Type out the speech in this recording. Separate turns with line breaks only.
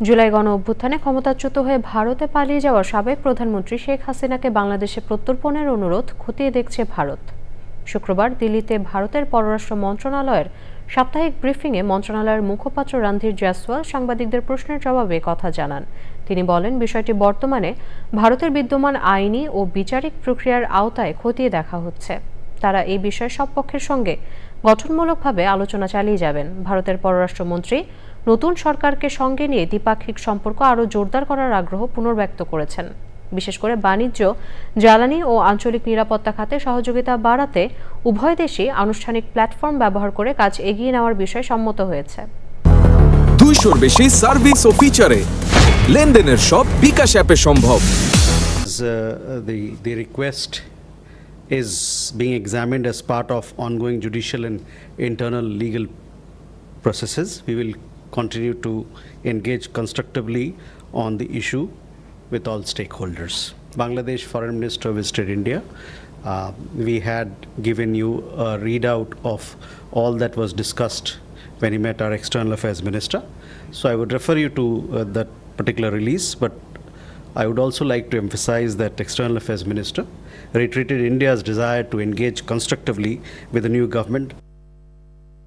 জুলাই গণ অভ্যুত্থানে ক্ষমতাচ্যুত হয়ে ভারতে পালিয়ে যাওয়া সাবেক প্রধানমন্ত্রী শেখ হাসিনাকে বাংলাদেশে প্রত্যর্পণের অনুরোধ খতিয়ে দেখছে ভারত। শুক্রবার দিল্লিতে ভারতের পররাষ্ট্র মন্ত্রণালয়ের সাপ্তাহিক ব্রিফিংয়ে মন্ত্রণালয়ের মুখপাত্র রণধীর জয়সওয়াল সাংবাদিকদের প্রশ্নের জবাবে কথা জানান। তিনি বলেন, বিষয়টি বর্তমানে ভারতের বিদ্যমান আইনি ও বিচারিক প্রক্রিয়ার আওতায় খতিয়ে দেখা হচ্ছে। তারা এই বিষয়ে সব পক্ষের সঙ্গে গঠনমূলকভাবে আলোচনা চালিয়ে যাবেন। ভারতের পররাষ্ট্রমন্ত্রী নতুন সরকারকে সঙ্গে নিয়ে দ্বিপাক্ষিক সম্পর্ক আরও জোরদার করার আগ্রহ পুনর্ব্যক্ত করেছেন। বিশেষ করে বাণিজ্য, জ্বালানি ও আঞ্চলিক নিরাপত্তা খাতে সহযোগিতা বাড়াতে উভয় দেশই আনুষ্ঠানিক প্ল্যাটফর্ম ব্যবহার করে কাজ এগিয়ে নেওয়ার বিষয়ে সম্মত হয়েছে।
200-র বেশি সার্ভিস ও ফিচারে লেনদেনের সব বিকাশ অ্যাপে সম্ভব।
The request is being examined as part of ongoing judicial and internal legal processes. We will continue to engage constructively on the issue with all stakeholders. Bangladesh Foreign Minister visited India. We had given you a readout of all that was discussed when he met our External Affairs Minister. So I would refer you to that particular release, but I would also like to emphasize that External Affairs Minister reiterated India's desire to engage constructively with the new government